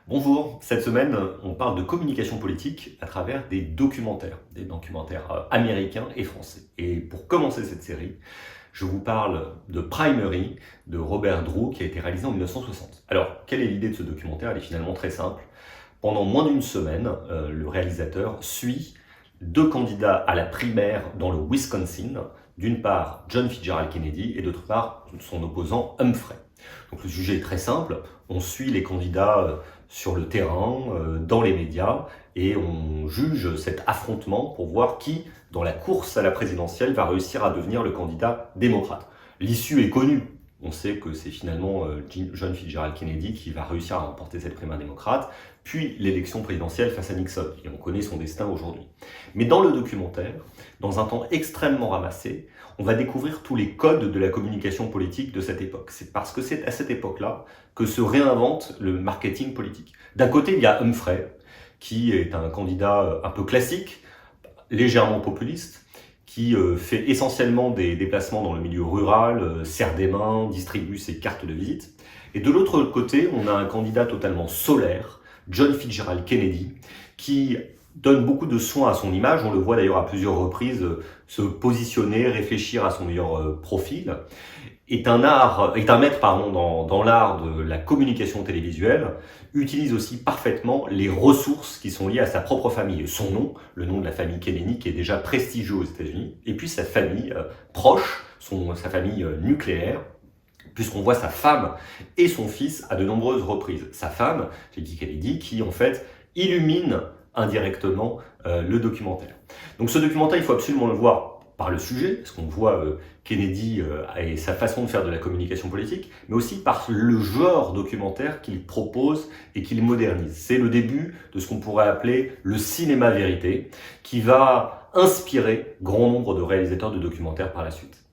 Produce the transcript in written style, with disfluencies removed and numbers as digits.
Bonjour, cette semaine, on parle de communication politique à travers des documentaires américains et français. Et pour commencer cette série, je vous parle de Primary de Robert Drew qui a été réalisé en 1960. Alors, quelle est l'idée de ce documentaire? Elle est finalement très simple. Pendant moins d'une semaine, le réalisateur suit deux candidats à la primaire dans le Wisconsin, d'une part John Fitzgerald Kennedy et d'autre part son opposant Humphrey. Donc le sujet est très simple, on suit les candidats sur le terrain, dans les médias, et on juge cet affrontement pour voir qui, dans la course à la présidentielle, va réussir à devenir le candidat démocrate. L'issue est connue. On sait que c'est finalement John Fitzgerald Kennedy qui va réussir à remporter cette primaire démocrate, puis l'élection présidentielle face à Nixon, et on connaît son destin aujourd'hui. Mais dans le documentaire, dans un temps extrêmement ramassé, on va découvrir tous les codes de la communication politique de cette époque. C'est parce que c'est à cette époque-là que se réinvente le marketing politique. D'un côté, il y a Humphrey, qui est un candidat un peu classique, légèrement populiste, qui fait essentiellement des déplacements dans le milieu rural, serre des mains, distribue ses cartes de visite. Et de l'autre côté, on a un candidat totalement solaire, John Fitzgerald Kennedy, qui donne beaucoup de soin à son image. On le voit d'ailleurs à plusieurs reprises se positionner, réfléchir à son meilleur profil. Est un maître dans l'art de la communication télévisuelle, utilise aussi parfaitement les ressources qui sont liées à sa propre famille. Son nom, le nom de la famille Kennedy, qui est déjà prestigieux aux États-Unis, et puis sa famille proche, sa famille nucléaire, puisqu'on voit sa femme et son fils à de nombreuses reprises. Sa femme, Jackie Kennedy, qui en fait illumine indirectement le documentaire. Donc ce documentaire, il faut absolument le voir par le sujet, parce qu'on voit Kennedy et sa façon de faire de la communication politique, mais aussi par le genre documentaire qu'il propose et qu'il modernise. C'est le début de ce qu'on pourrait appeler le cinéma vérité, qui va inspirer grand nombre de réalisateurs de documentaires par la suite.